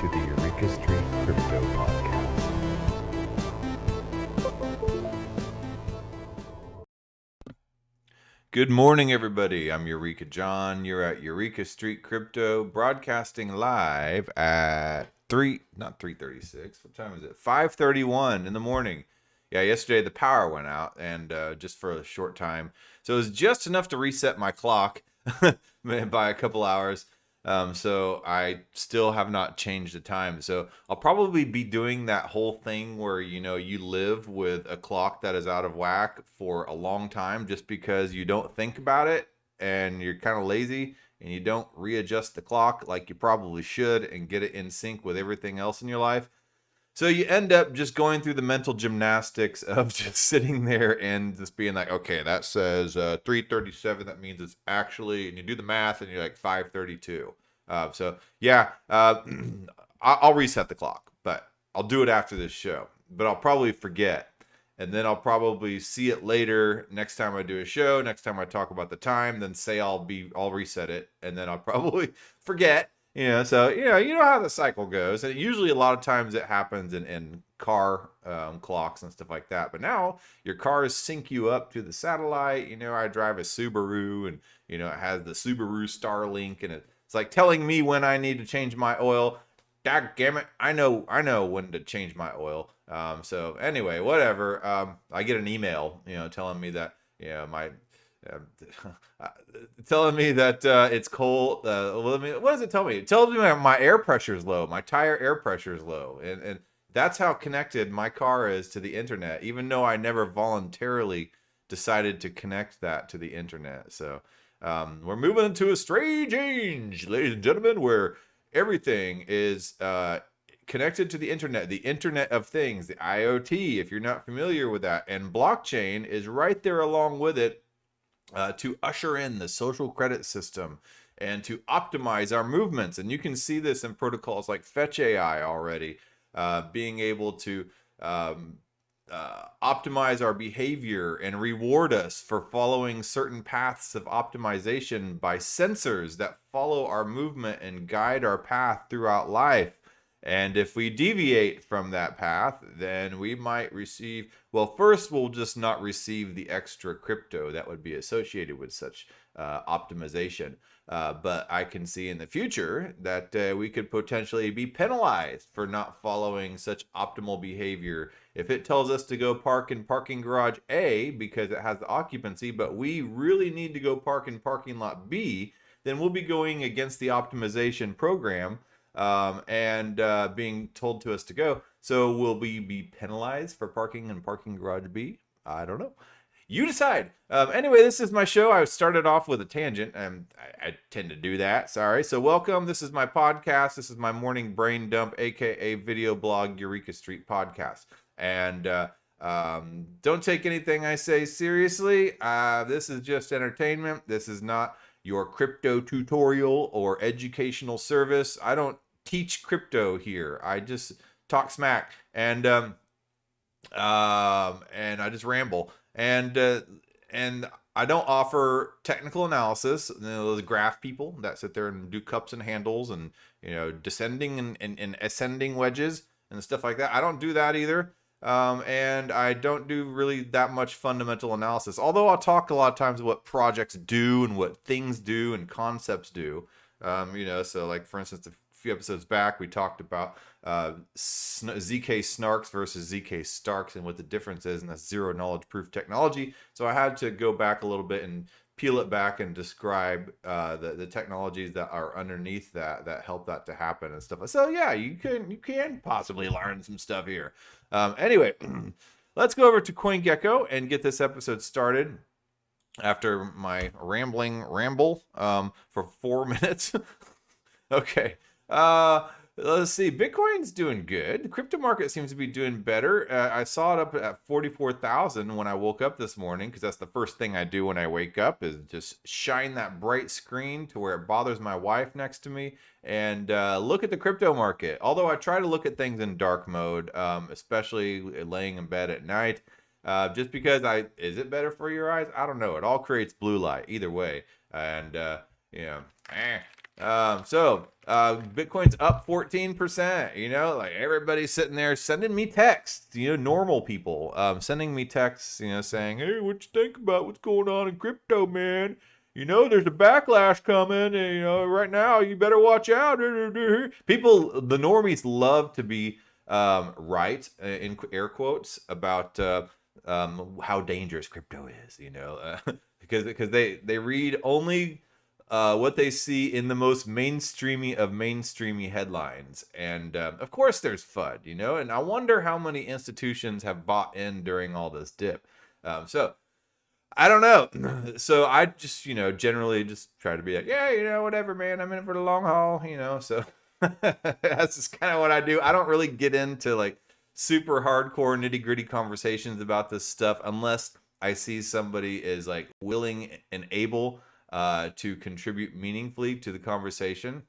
to the Eureka Street Crypto Podcast. Good morning, everybody. I'm Eureka John. You're at Eureka Street Crypto, broadcasting live at 3:36. What time is it? 5:31 in the morning. Yeah, yesterday the power went out, and just for a short time. So it was just enough to reset my clock by a couple hours. So I still have not changed the time. So I'll probably be doing that whole thing where, you live with a clock that is out of whack for a long time just because you don't think about it and you're kind of lazy and you don't readjust the clock like you probably should and get it in sync with everything else in your life. So you end up just going through the mental gymnastics of just sitting there and just being like, okay, that says 3:37. That means it's actually, and you do the math and you're like 5:32. I'll reset the clock, but I'll do it after this show. But I'll probably forget. And then I'll probably see it later next time I do a show, next time I talk about the time, then say I'll reset it. And then I'll probably forget. So you know how the cycle goes, and usually a lot of times it happens in car clocks and stuff like that. But now your cars sync you up to the satellite. I drive a Subaru, and it has the Subaru Starlink, and it's like telling me when I need to change my oil. Dadgummit, I know when to change my oil. So anyway, whatever. I get an email, telling me that my telling me that it's cold. What does it tell me? It tells me my air pressure is low. My tire air pressure is low. And that's how connected my car is to the internet, even though I never voluntarily decided to connect that to the internet. So we're moving into a strange age, ladies and gentlemen, where everything is connected to the Internet of Things, the IoT, if you're not familiar with that. And blockchain is right there along with it. To usher in the social credit system and to optimize our movements. And you can see this in protocols like Fetch AI already, being able to optimize our behavior and reward us for following certain paths of optimization by sensors that follow our movement and guide our path throughout life. And if we deviate from that path, then we might receive, first we'll just not receive the extra crypto that would be associated with such optimization. But I can see in the future that we could potentially be penalized for not following such optimal behavior. If it tells us to go park in parking garage A because it has the occupancy, but we really need to go park in parking lot B, then we'll be going against the optimization program. And being told to us to go. So will we be penalized for parking in parking garage B? I don't know. You decide. Anyway, this is my show. I started off with a tangent, and I tend to do that. Sorry. So welcome. This is my podcast. This is my morning brain dump, aka video blog, Eureka Street Podcast. And don't take anything I say seriously. This is just entertainment. This is not your crypto tutorial or educational service. I don't teach crypto here. I just talk smack and I just ramble and I don't offer technical analysis. Those graph people that sit there and do cups and handles and descending and ascending wedges and stuff like that. I don't do that either. And I don't do really that much fundamental analysis, although I'll talk a lot of times what projects do and what things do and concepts do. So like for instance, a few episodes back, we talked about ZK Snarks versus ZK Starks and what the difference is, and that's zero knowledge proof technology. So I had to go back a little bit and peel it back and describe the technologies that are underneath that help that to happen and stuff. So yeah, you can possibly learn some stuff here. Anyway, let's go over to CoinGecko and get this episode started after my ramble for 4 minutes. Okay. Let's see. Bitcoin's doing good. The crypto market seems to be doing better. I saw it up at 44,000 when I woke up this morning, because that's the first thing I do when I wake up is just shine that bright screen to where it bothers my wife next to me and look at the crypto market. Although I try to look at things in dark mode, especially laying in bed at night. Just because is it better for your eyes? I don't know. It all creates blue light either way. And, So Bitcoin's up 14%. You know, like everybody's sitting there sending me texts. You know, normal people sending me texts. You know, saying, "Hey, what you think about what's going on in crypto, man? You know, there's a backlash coming, and you know, right now you better watch out." People, the normies, love to be right in air quotes about how dangerous crypto is. You know, because they read only what they see in the most mainstreamy of mainstreamy headlines. And of course, there's FUD, you know, and I wonder how many institutions have bought in during all this dip. So I don't know. So I just, you know, generally just try to be like, yeah, you know, whatever, man. I'm in it for the long haul, you know. So that's just kind of what I do. I don't really get into like super hardcore nitty gritty conversations about this stuff unless I see somebody is like willing and able to contribute meaningfully to the conversation.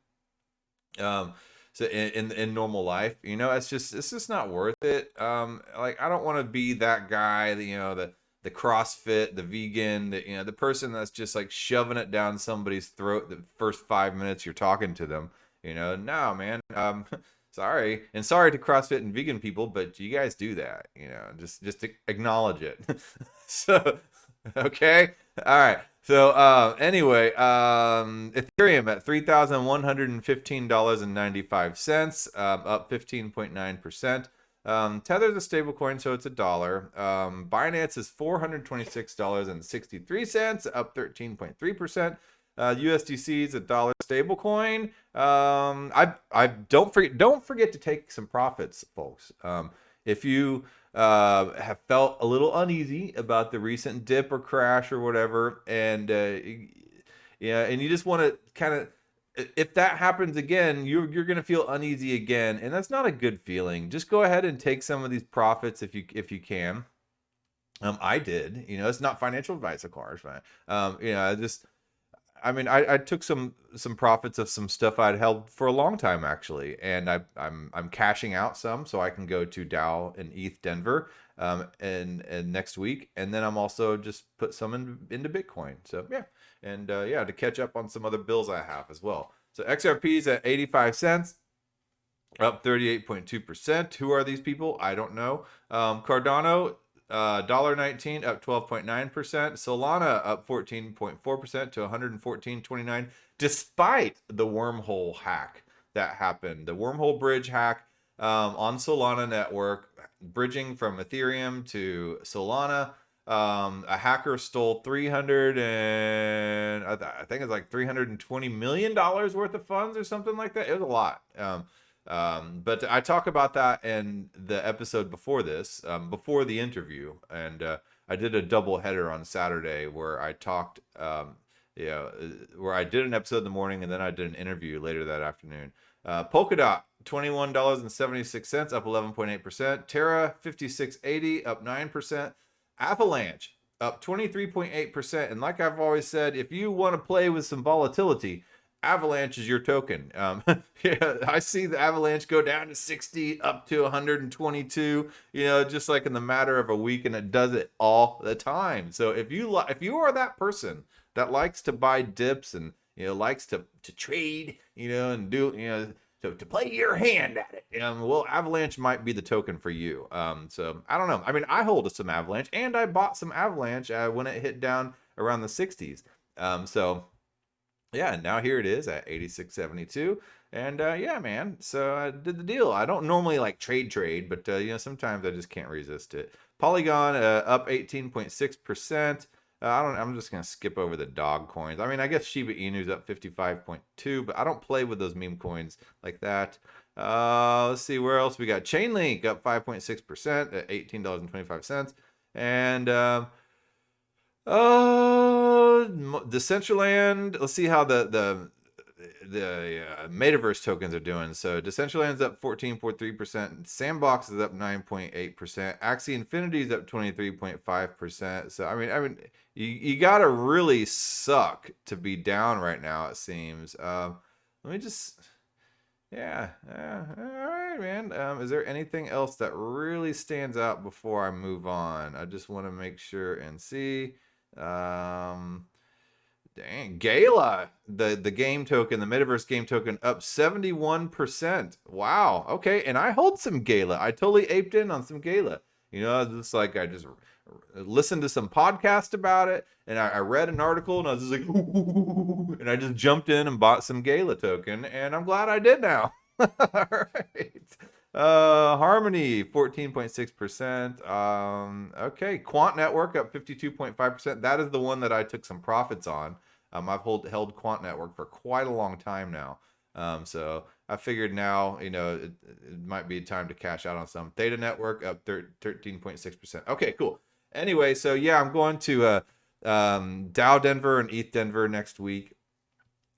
Um, so in normal life, you know, it's just not worth it. Like I don't want to be that guy, that, you know, the CrossFit, the vegan, the, you know, the person that's just like shoving it down somebody's throat the first 5 minutes you're talking to them. You know, no, man. Sorry, and sorry to CrossFit and vegan people, but you guys do that. You know, just acknowledge it. So, okay, all right. So anyway, Ethereum at $3,115.95, up 15.9%. Tether's a stable coin, so it's $1. Binance is $426.63, up 13.3%. USDC is $1 stable coin. I don't forget to take some profits, folks. If you have felt a little uneasy about the recent dip or crash or whatever, and yeah, and you just want to kind of, if that happens again, you're gonna feel uneasy again, and that's not a good feeling. Just go ahead and take some of these profits if you can. I did. You know, it's not financial advice, of course, but you know, I mean, I took some profits of some stuff I'd held for a long time actually, and I'm cashing out some so I can go to DAO and ETH Denver and next week, and then I'm also just put some into Bitcoin. So yeah, and yeah, to catch up on some other bills I have as well. So XRP's at 85 cents, up 38.2%. Who are these people? I don't know. Cardano, $1.19, up 12.9%. Solana up 14.4% to 114.29, despite the wormhole hack that happened. The wormhole bridge hack on Solana network, bridging from Ethereum to Solana. A hacker stole 300 and I think it's like $320 million worth of funds or something like that. It was a lot. But I talk about that in the episode before this, before the interview, and I did a double header on Saturday where I talked, where I did an episode in the morning and then I did an interview later that afternoon. Polkadot, $21.76, up 11.8%. Terra, $56.80, up 9%. Avalanche, up 23.8%. And like I've always said, if you want to play with some volatility, Avalanche is your token. Yeah, I see the Avalanche go down to 60, up to 122, you know, just like in the matter of a week, and it does it all the time. So if you are that person that likes to buy dips and, you know, likes to trade, you know, and do, you know, to play your hand at it, well, Avalanche might be the token for you. So I don't know. I mean, I hold some Avalanche, and I bought some Avalanche when it hit down around the 60s. So yeah, now here it is at 86.72, and yeah, man. So I did the deal. I don't normally like trade, but you know, sometimes I just can't resist it. Polygon up 18.6%. I'm just gonna skip over the dog coins. I mean, I guess Shiba Inu's up 55.2, but I don't play with those meme coins like that. Let's see where else we got. Chainlink up 5.6% at $18.25, and Decentraland. Let's see how the Metaverse tokens are doing. So Decentraland's up 14.3%. Sandbox is up 9.8%. Axie Infinity is up 23.5%. So I mean, you gotta really suck to be down right now, it seems. Let me just. Yeah, all right, man. Is there anything else that really stands out before I move on? I just want to make sure and see. Dang, Gala, the game token, the metaverse game token, up 71%. Wow. Okay, and I hold some Gala. I totally aped in on some Gala. It's like I just listened to some podcast about it, and I read an article, and I was just like, ooh, and I just jumped in and bought some Gala token, and I'm glad I did now. All right. Harmony 14.6%. Okay, Quant Network up 52.5%. That is the one that I took some profits on. I've held Quant Network for quite a long time now. So I figured now, it might be time to cash out on some. Theta Network up 13.6%. Okay, cool. Anyway, so yeah, I'm going to DAODenver and ETHDenver next week.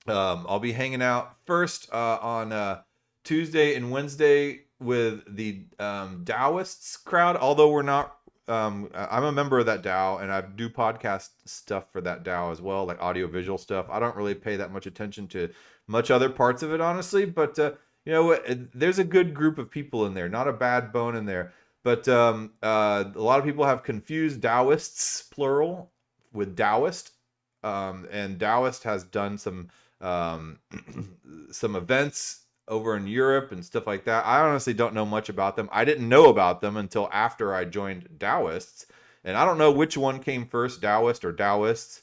I'll be hanging out first on Tuesday and Wednesday with the Daoists crowd, although we're not. I'm a member of that DAO, and I do podcast stuff for that DAO as well, like audio-visual stuff. I don't really pay that much attention to much other parts of it, honestly, but you know what? There's a good group of people in there, not a bad bone in there. But a lot of people have confused Daoists, plural, with Daoist, and Daoist has done some some events over in Europe and stuff like that. I honestly don't know much about them. I didn't know about them until after I joined Daoists, and I don't know which one came first, Daoist or Daoists.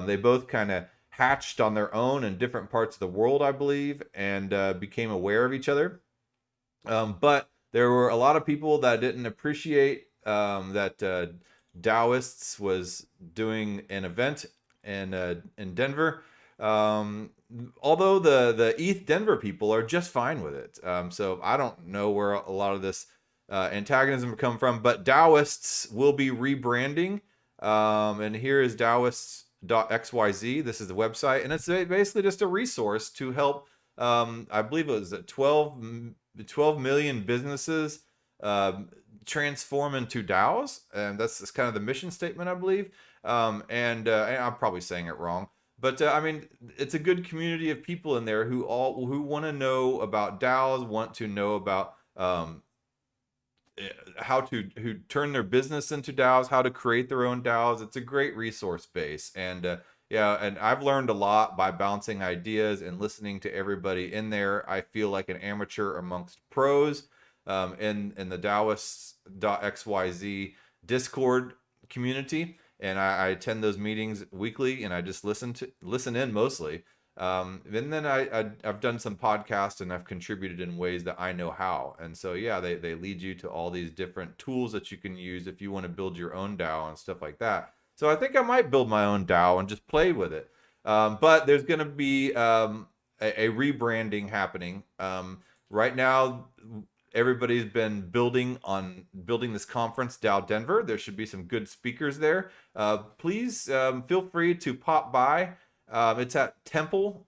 They both kind of hatched on their own in different parts of the world, I believe, and became aware of each other. But there were a lot of people that didn't appreciate that Daoists was doing an event in Denver. Although the ETHDenver people are just fine with it. So I don't know where a lot of this antagonism come from, but Daoists will be rebranding. And here is Daoists.xyz. This is the website, and it's basically just a resource to help, I believe it was 12 million businesses transform into DAOs. And that's kind of the mission statement, I believe. And I'm probably saying it wrong. But I mean, it's a good community of people in there who want to know about DAOs, want to know about how to turn their business into DAOs, how to create their own DAOs. It's a great resource base, and yeah, and I've learned a lot by bouncing ideas and listening to everybody in there. I feel like an amateur amongst pros in the Daoists.xyz Discord community. And I attend those meetings weekly, and I just listen in mostly. And then I've done some podcasts, and I've contributed in ways that I know how. And so yeah, they lead you to all these different tools that you can use if you want to build your own DAO and stuff like that. So I think I might build my own DAO and just play with it. But there's going to be a rebranding happening right now. Everybody's been building this conference, DAODenver. There should be some good speakers there. Please feel free to pop by. It's at Temple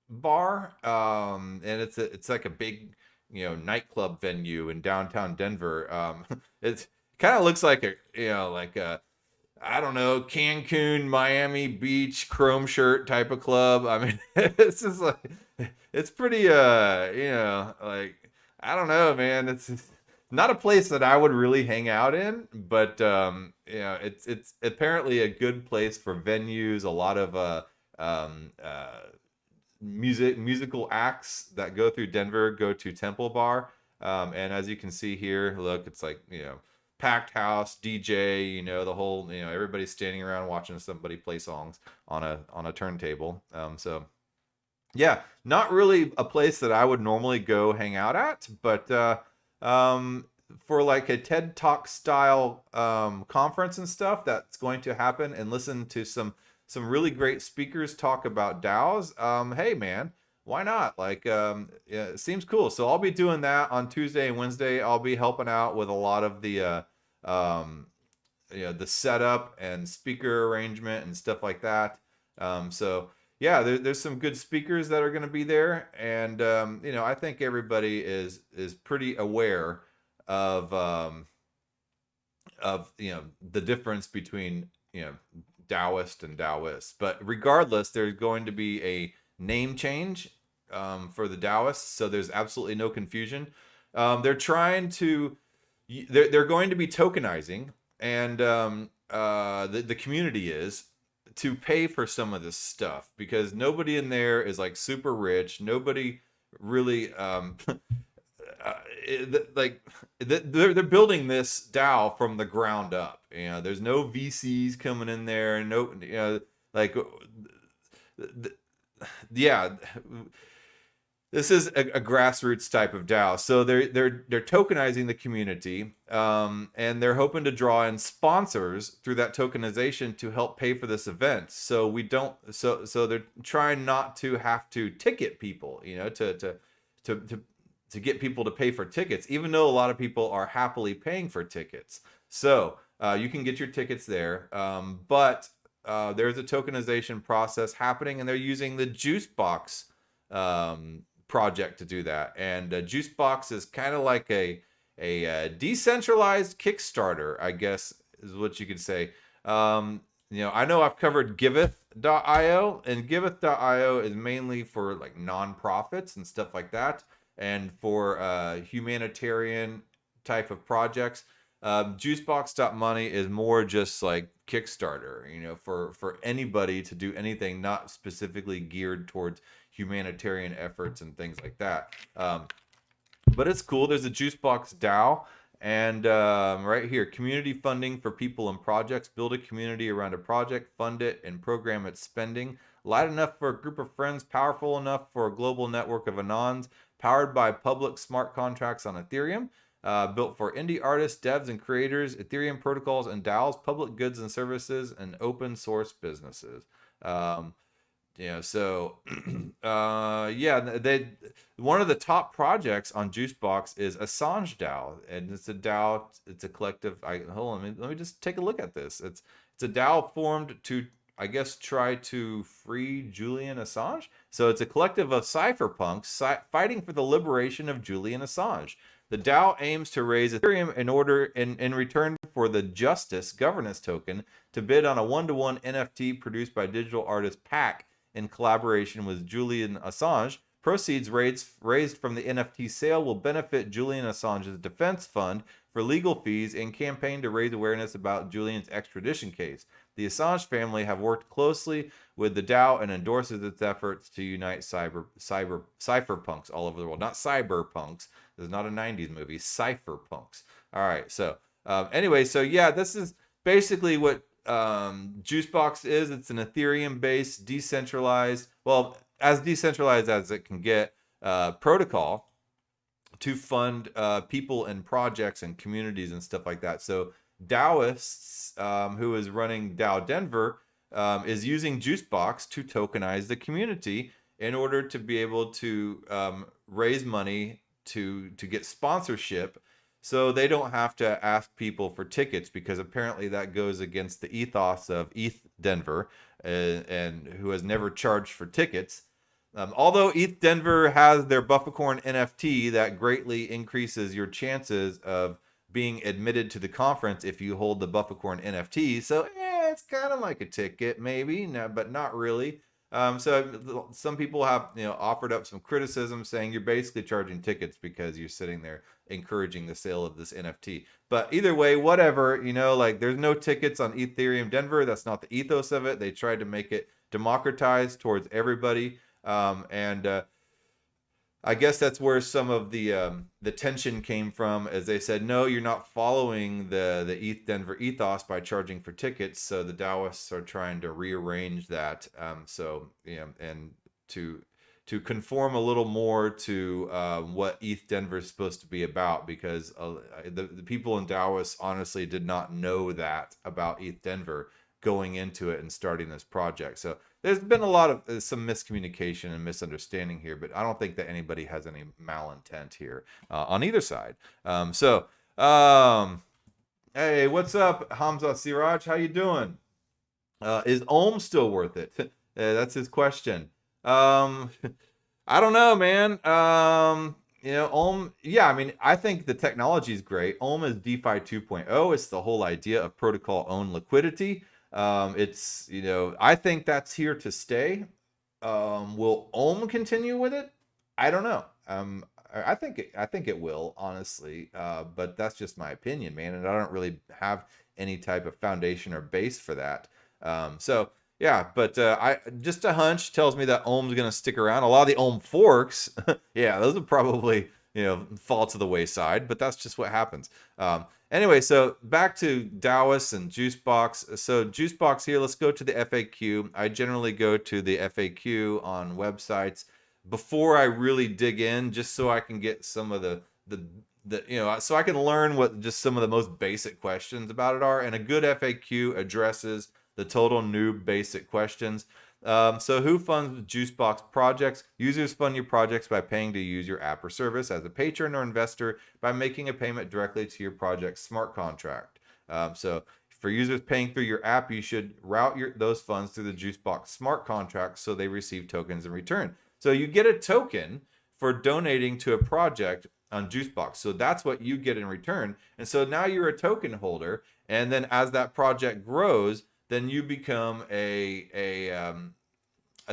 Bar, and it's like a big nightclub venue in downtown Denver. It kind of looks like a I don't know, Cancun, Miami Beach, chrome shirt type of club. I mean, it's just like it's pretty like. I don't know, man. It's not a place that I would really hang out in, but it's apparently a good place for venues. A lot of musical acts that go through Denver go to Temple Bar, and as you can see here, look, it's like packed house, DJ, the whole everybody's standing around watching somebody play songs on a turntable. So. Yeah, not really a place that I would normally go hang out at, but for like a TED Talk style conference and stuff that's going to happen, and listen to some really great speakers talk about DAOs. Hey man, why not? Like, yeah, it seems cool. So I'll be doing that on Tuesday and Wednesday. I'll be helping out with a lot of the the setup and speaker arrangement and stuff like that. So. Yeah, there's some good speakers that are going to be there, and I think everybody is pretty aware of the difference between Daoist and Daoist. But regardless, there's going to be a name change for the Daoists, so there's absolutely no confusion. They're going to be tokenizing, and the community is to pay for some of this stuff, because nobody in there is like super rich. Nobody really like they're building this DAO from the ground up. You know, there's no VCs coming in there, and no, you know, like yeah, this is a grassroots type of DAO. So they're tokenizing the community, and they're hoping to draw in sponsors through that tokenization to help pay for this event. So we don't. So they're trying not to have to ticket people, you know, to get people to pay for tickets, even though a lot of people are happily paying for tickets. So you can get your tickets there, but there's a tokenization process happening, and they're using the Juicebox project to do that. And Juicebox is kind of like a decentralized Kickstarter, I guess is what you could say. You know, I know I've covered Giveth.io, and Giveth.io is mainly for like nonprofits and stuff like that, and for humanitarian type of projects. Juicebox.money is more just like Kickstarter, you know, for anybody to do anything not specifically geared towards humanitarian efforts and things like that. But it's cool. There's a Juicebox DAO, and right here, community funding for people and projects. Build a community around a project, fund it, and program its spending. Light enough for a group of friends, powerful enough for a global network of anons, powered by public smart contracts on Ethereum. Built for indie artists, devs, and creators, Ethereum protocols and DAOs, public goods and services, and open source businesses. So one of the top projects on Juicebox is Assange Dao, and it's a DAO. It's a collective. Hold on, let me just take a look at this. It's a DAO formed to, I guess, try to free Julian Assange. So it's a collective of cypherpunks fighting for the liberation of Julian Assange. The DAO aims to raise Ethereum in return for the Justice governance token to bid on a 1-to-1 NFT produced by digital artist Pack in collaboration with Julian Assange. Proceeds raised from the NFT sale will benefit Julian Assange's defense fund for legal fees and campaign to raise awareness about Julian's extradition case. The Assange family have worked closely with the DAO and endorses its efforts to unite cypherpunks all over the world. Not cyberpunks. This is not a 90s movie. Cypherpunks. All right. So anyway, so yeah, this is basically what Juicebox is. It's an Ethereum-based, decentralized, well, as decentralized as it can get, protocol to fund people and projects and communities and stuff like that. So Daoists, who is running DAODenver, is using Juicebox to tokenize the community in order to be able to raise money to get sponsorship, so they don't have to ask people for tickets, because apparently that goes against the ethos of DAODenver, and who has never charged for tickets. Although DAODenver has their Bufficorn NFT that greatly increases your chances of being admitted to the conference if you hold the Bufficorn NFT. So it's kind of like a ticket, maybe, no, but not really. So some people have, offered up some criticism, saying you're basically charging tickets because you're sitting there encouraging the sale of this NFT. But either way, whatever, like there's no tickets on Ethereum Denver. That's not the ethos of it. They tried to make it democratized towards everybody. I guess that's where some of the tension came from, as they said, no, you're not following the DAODenver ethos by charging for tickets. So the Daoists are trying to rearrange that, and to conform a little more to what DAODenver is supposed to be about, because the people in Daoist honestly did not know that about DAODenver going into it and starting this project. So there's been a lot of some miscommunication and misunderstanding here, but I don't think that anybody has any malintent here on either side. Hey, what's up, Hamza Siraj? How you doing? Is Ohm still worth it? That's his question. I don't know, man. Ohm, yeah, I mean, I think the technology is great. Ohm is DeFi 2.0. It's the whole idea of protocol owned liquidity. It's, I think that's here to stay. Will Ohm continue with it? I don't know. I think it will, honestly. But that's just my opinion, man. And I don't really have any type of foundation or base for that. So Yeah, but I just a hunch tells me that Ohm's going to stick around. A lot of the Ohm forks, yeah, those would probably fall to the wayside. But that's just what happens. Anyway, so back to Dallas and Juicebox. So Juicebox here. Let's go to the FAQ. I generally go to the FAQ on websites before I really dig in, just so I can get some of the so I can learn what just some of the most basic questions about it are. And a good FAQ addresses the total noob basic questions. So who funds Juicebox projects? Users fund your projects by paying to use your app or service as a patron or investor by making a payment directly to your project's smart contract. So for users paying through your app, you should route those funds through the Juicebox smart contract so they receive tokens in return. So you get a token for donating to a project on Juicebox. So that's what you get in return. And so now you're a token holder. And then as that project grows, then you become a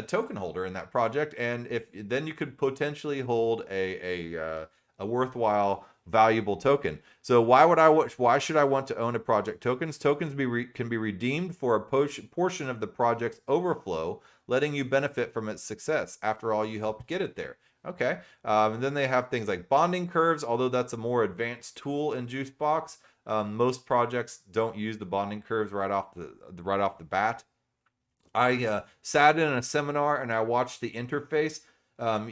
token holder in that project, and if then you could potentially hold a worthwhile, valuable token. So why should I want to own a project tokens? Tokens can be redeemed for a portion of the project's overflow, letting you benefit from its success. After all, you helped get it there. Okay. And then they have things like bonding curves, although that's a more advanced tool in Juicebox. Most projects don't use the bonding curves right off the bat. I sat in a seminar and I watched the interface.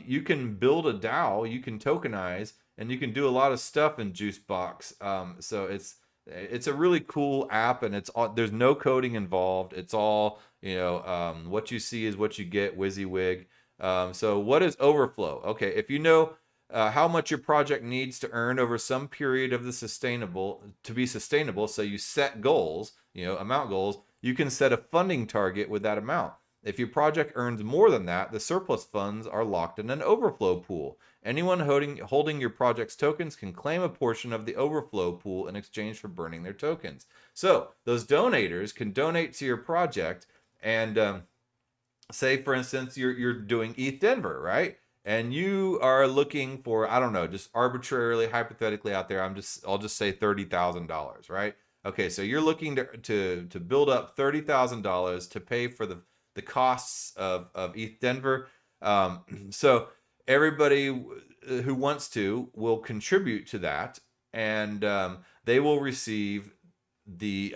You can build a DAO, you can tokenize, and you can do a lot of stuff in Juicebox. So it's a really cool app, and there's no coding involved. It's all what you see is what you get. WYSIWYG. So what is overflow? Okay, if you know how much your project needs to earn over some period of to be sustainable, so you set goals, amount goals. You can set a funding target with that amount. If your project earns more than that, the surplus funds are locked in an overflow pool. Anyone holding your project's tokens can claim a portion of the overflow pool in exchange for burning their tokens. So those donators can donate to your project, and say, for instance, you're doing ETHDenver, right? And you are looking for, I don't know, just arbitrarily, hypothetically out there, I'll just say $30,000, right? Okay, so you're looking to build up $30,000 to pay for the costs of ETHDenver. So everybody who wants to will contribute to that, and they will receive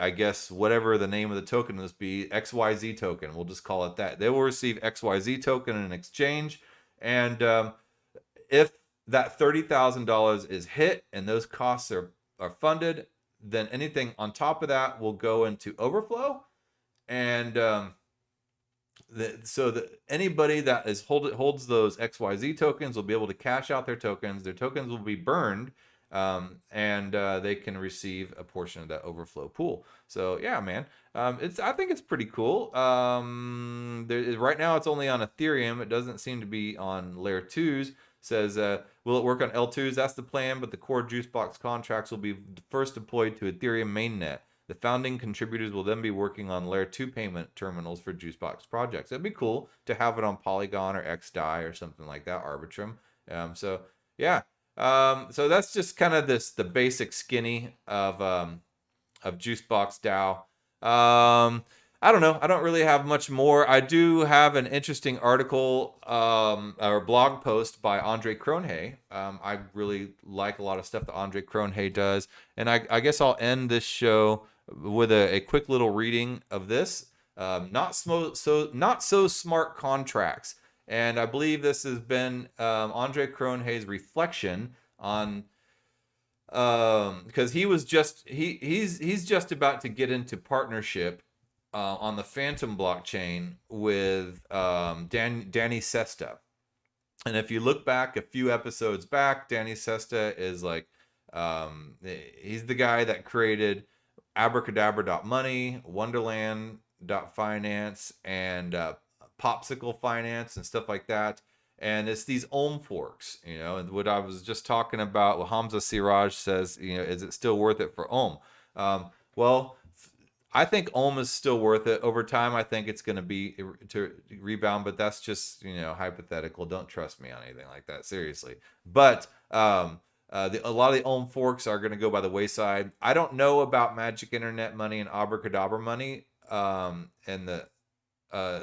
I guess whatever the name of the token must be, XYZ token. We'll just call it that. They will receive XYZ token in exchange, and if that $30,000 is hit and those costs are funded, then anything on top of that will go into overflow, and so that anybody that holds those XYZ tokens will be able to cash out their tokens. Their tokens will be burned, and they can receive a portion of that overflow pool. So yeah, man, I think it's pretty cool. Right now it's only on Ethereum. It doesn't seem to be on layer 2s. Says, will it work on L2s? That's the plan, but the core Juicebox contracts will be first deployed to Ethereum mainnet. The founding contributors will then be working on layer 2 payment terminals for Juicebox projects. It'd be cool to have it on Polygon or XDAI or something like that, Arbitrum. So yeah, so that's just kind of the basic skinny of Juicebox DAO. I don't know. I don't really have much more. I do have an interesting article or blog post by Andre Cronje. I really like a lot of stuff that Andre Cronje does, and I guess I'll end this show with a quick little reading of this. Not so smart contracts, and I believe this has been Andre Cronje's reflection on because he's just about to get into partnership on the Phantom blockchain with Danny Sesta. And if you look back a few episodes back, Danny Sesta is like he's the guy that created Abracadabra.money, Wonderland.finance, and Popsicle Finance and stuff like that. And it's these Ohm forks, and what I was just talking about. Well, Hamza Siraj says, is it still worth it for Ohm? Well, I think Ohm is still worth it over time. I think it's going to be to rebound, but that's just hypothetical. Don't trust me on anything like that, seriously. But a lot of the Ohm forks are going to go by the wayside. I don't know about Magic Internet Money and Abracadabra Money, and the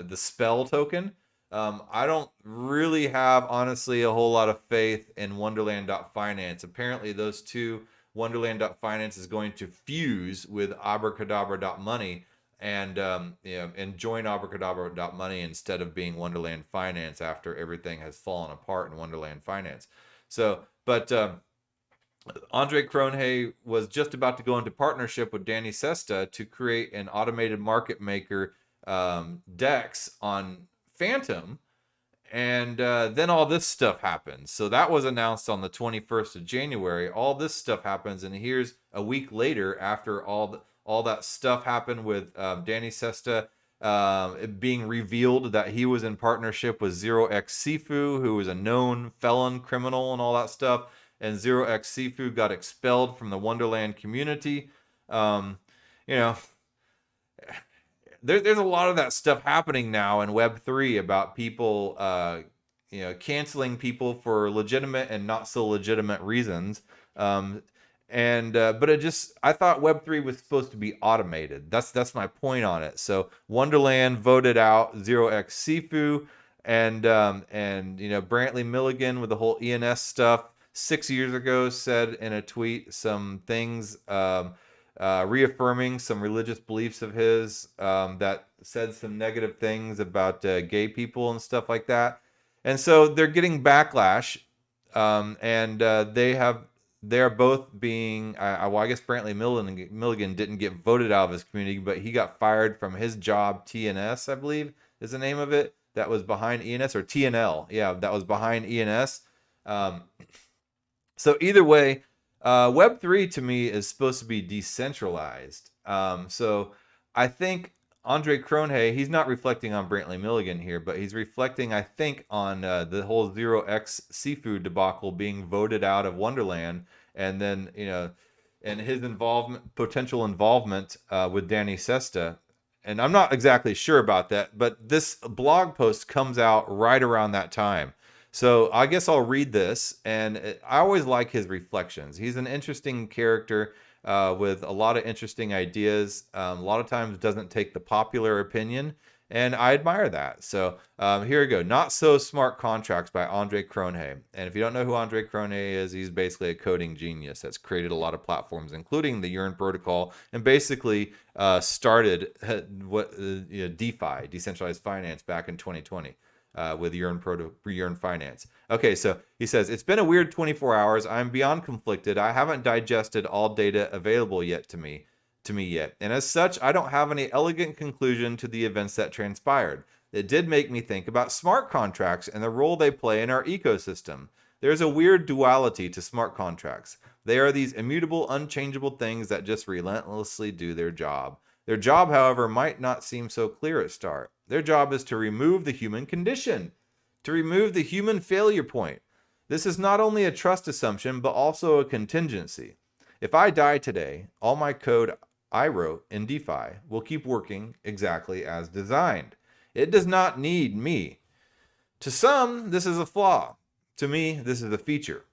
the spell token. I don't really have, honestly, a whole lot of faith in Wonderland.finance. Apparently, those two, Wonderland.finance is going to fuse with Abracadabra.money and and join Abracadabra.money instead of being Wonderland Finance after everything has fallen apart in Wonderland Finance. So, but Andre Cronje was just about to go into partnership with Danny Sesta to create an automated market maker DEX on Phantom. And then all this stuff happens. So that was announced on the 21st of January. All this stuff happens. And here's a week later, after all that stuff happened with Danny Sesta it being revealed that he was in partnership with Zero X Sifu, who was a known felon, criminal, and all that stuff. And Zero X Sifu got expelled from the Wonderland community. You know, there's a lot of that stuff happening now in Web3 about people, canceling people for legitimate and not so legitimate reasons. But I thought Web3 was supposed to be automated. That's my point on it. So Wonderland voted out Zero X Sifu and Brantley Milligan with the whole ENS stuff 6 years ago said in a tweet some things. Reaffirming some religious beliefs of his that said some negative things about gay people and stuff like that. And so they're getting backlash. They're both being, I guess Brantley Milligan didn't get voted out of his community, but he got fired from his job, TNS, I believe is the name of it, that was behind ENS, or TNL. Yeah, that was behind ENS. So either way, Web3 to me is supposed to be decentralized. So I think Andre Cronje, he's not reflecting on Brantley Milligan here, but he's reflecting, I think, on the whole Zero X Seafood debacle being voted out of Wonderland, and then, and his potential involvement with Danny Sesta. And I'm not exactly sure about that, but this blog post comes out right around that time. So I guess I'll read this, and I always like his reflections. He's an interesting character with a lot of interesting ideas. A lot of times doesn't take the popular opinion, and I admire that. So here we go. Not So Smart Contracts by Andre Cronje. And if you don't know who Andre Cronje is, he's basically a coding genius that's created a lot of platforms, including the Yearn protocol, and basically started DeFi, decentralized finance, back in 2020. With Yearn Finance. Okay, so he says, it's been a weird 24 hours. I'm beyond conflicted. I haven't digested all data available yet to me yet. And as such, I don't have any elegant conclusion to the events that transpired. It did make me think about smart contracts and the role they play in our ecosystem. There's a weird duality to smart contracts. They are these immutable, unchangeable things that just relentlessly do their job. Their job, however, might not seem so clear at start. Their job is to remove the human condition, to remove the human failure point. This is not only a trust assumption, but also a contingency. If I die today, all my code I wrote in DeFi will keep working exactly as designed. It does not need me. To some, this is a flaw. To me, this is a feature.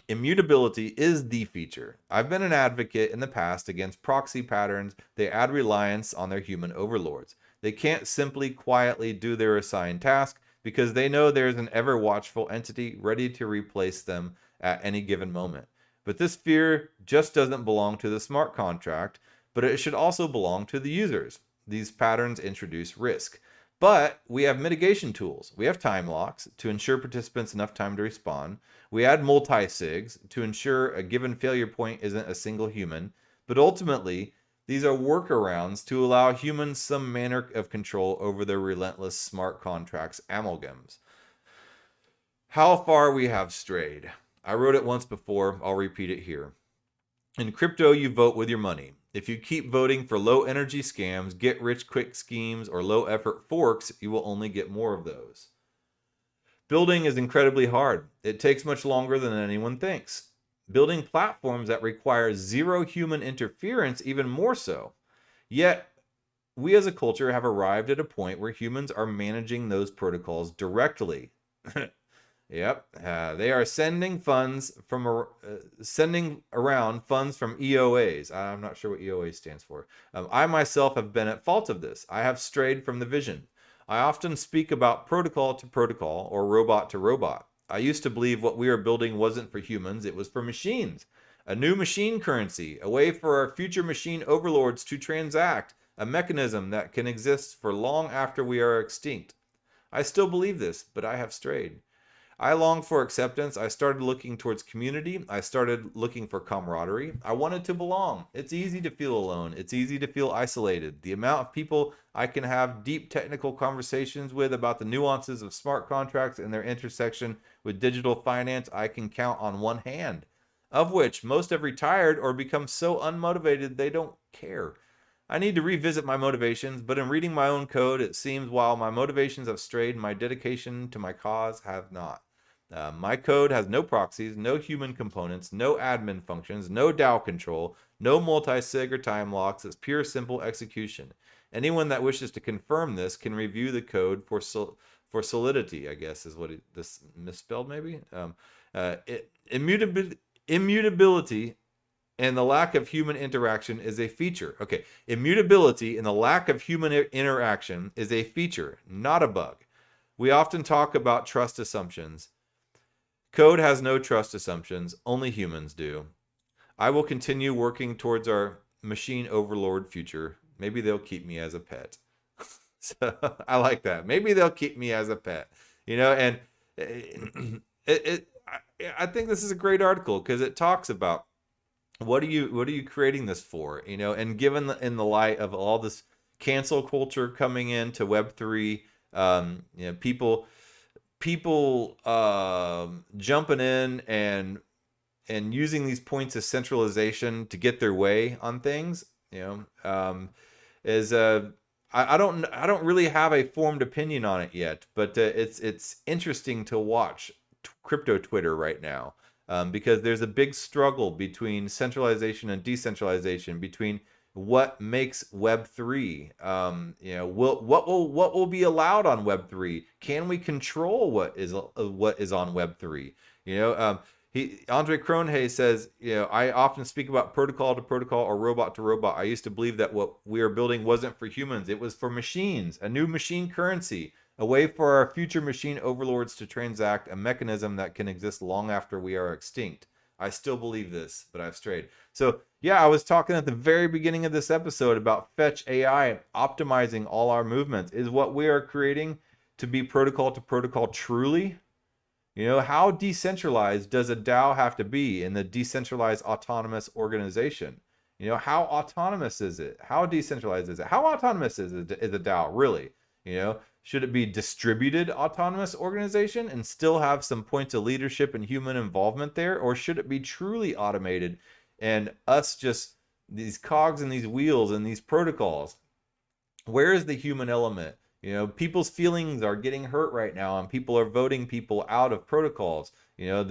Immutability is the feature. I've been an advocate in the past against proxy patterns. They add reliance on their human overlords. They can't simply quietly do their assigned task because they know there's an ever-watchful entity ready to replace them at any given moment. But this fear just doesn't belong to the smart contract, but it should also belong to the users. These patterns introduce risk. But we have mitigation tools. We have time locks to ensure participants enough time to respond. We add multi-sigs to ensure a given failure point isn't a single human. But ultimately, these are workarounds to allow humans some manner of control over their relentless smart contracts amalgams. How far we have strayed. I wrote it once before, I'll repeat it here. In crypto, you vote with your money. If you keep voting for low-energy scams, get-rich-quick schemes, or low-effort forks, you will only get more of those. Building is incredibly hard. It takes much longer than anyone thinks. Building platforms that require zero human interference even more so. Yet, we as a culture have arrived at a point where humans are managing those protocols directly. Yep, they are sending around funds from EOAs. I'm not sure what EOA stands for. I myself have been at fault of this. I have strayed from the vision. I often speak about protocol to protocol or robot to robot. I used to believe what we are building wasn't for humans, it was for machines. A new machine currency, a way for our future machine overlords to transact, a mechanism that can exist for long after we are extinct. I still believe this, but I have strayed. I longed for acceptance. I started looking towards community. I started looking for camaraderie. I wanted to belong. It's easy to feel alone. It's easy to feel isolated. The amount of people I can have deep technical conversations with about the nuances of smart contracts and their intersection with digital finance, I can count on one hand, of which most have retired or become so unmotivated they don't care. I need to revisit my motivations, but in reading my own code, it seems while my motivations have strayed, my dedication to my cause have not. My code has no proxies, no human components, no admin functions, no DAO control, no multi-sig or time locks. It's pure, simple execution. Anyone that wishes to confirm this can review the code for solidity, I guess is what this misspelled maybe. Immutability and the lack of human interaction is a feature. Okay, immutability and the lack of human interaction is a feature, not a bug. We often talk about trust assumptions. Code has no trust assumptions, only humans do. I will continue working towards our machine overlord future. Maybe they'll keep me as a pet. So I like that. Maybe they'll keep me as a pet. And I think this is a great article because it talks about what are you creating this for? And given in the light of all this cancel culture coming into Web3, people jumping in and using these points of centralization to get their way on things, is I don't really have a formed opinion on it yet, but it's interesting to watch crypto Twitter right now, because there's a big struggle between centralization and decentralization, between what makes Web3. What will be allowed on Web3? Can we control what is on Web3? Andre Cronje says, I often speak about protocol to protocol or robot to robot. I used to believe that what we are building wasn't for humans, it was for machines, a new machine currency, a way for our future machine overlords to transact, a mechanism that can exist long after we are extinct. I still believe this, but I've strayed. So yeah, I was talking at the very beginning of this episode about Fetch AI optimizing all our movements. Is what we are creating to be protocol to protocol truly? How decentralized does a DAO have to be in the decentralized autonomous organization? How autonomous is it? How decentralized is it? How autonomous is a DAO really? Should it be distributed autonomous organization and still have some points of leadership and human involvement there? Or should it be truly automated and us just these cogs and these wheels and these protocols? Where is the human element? People's feelings are getting hurt right now, and people are voting people out of protocols. So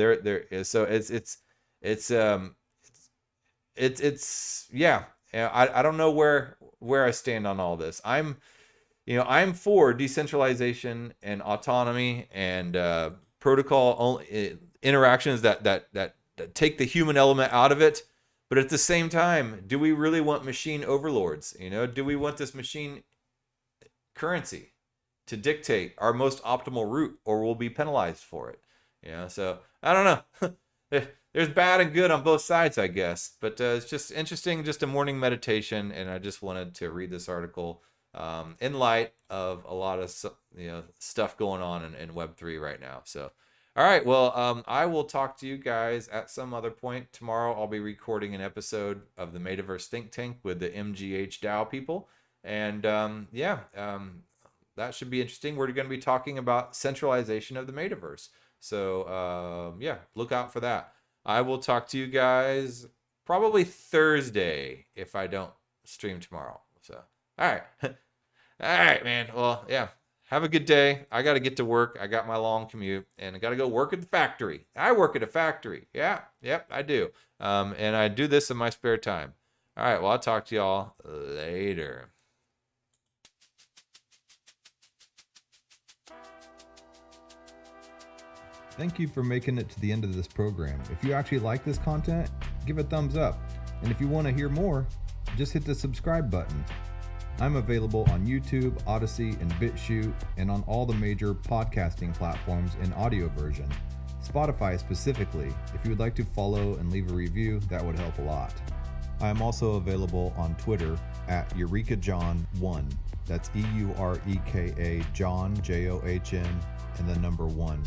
yeah. I don't know where I stand on all this. I'm for decentralization and autonomy and protocol interactions that take the human element out of it. But at the same time, do we really want machine overlords? Do we want this machine currency to dictate our most optimal route, or we'll be penalized for it? So I don't know. There's bad and good on both sides, I guess. But it's just interesting, just a morning meditation, and I just wanted to read this article in light of a lot of stuff going on in Web3 right now. So, all right, well, I will talk to you guys at some other point. Tomorrow I'll be recording an episode of the Metaverse Think Tank with the MGH DAO people. And that should be interesting. We're going to be talking about centralization of the metaverse. So, look out for that. I will talk to you guys probably Thursday if I don't stream tomorrow. So, all right. All right, man. Well, yeah. Have a good day. I got to get to work. I got my long commute, and I got to go work at the factory. I work at a factory. Yeah. Yep, I do. And I do this in my spare time. All right. Well, I'll talk to y'all later. Thank you for making it to the end of this program. If you actually like this content, give a thumbs up. And if you want to hear more, just hit the subscribe button. I'm available on YouTube, Odyssey, and BitChute, and on all the major podcasting platforms in audio version. Spotify specifically. If you would like to follow and leave a review, that would help a lot. I am also available on Twitter at EurekaJohn1. That's EUREKA John, JOHN, and the number 1.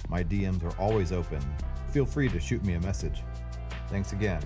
My DMs are always open. Feel free to shoot me a message. Thanks again.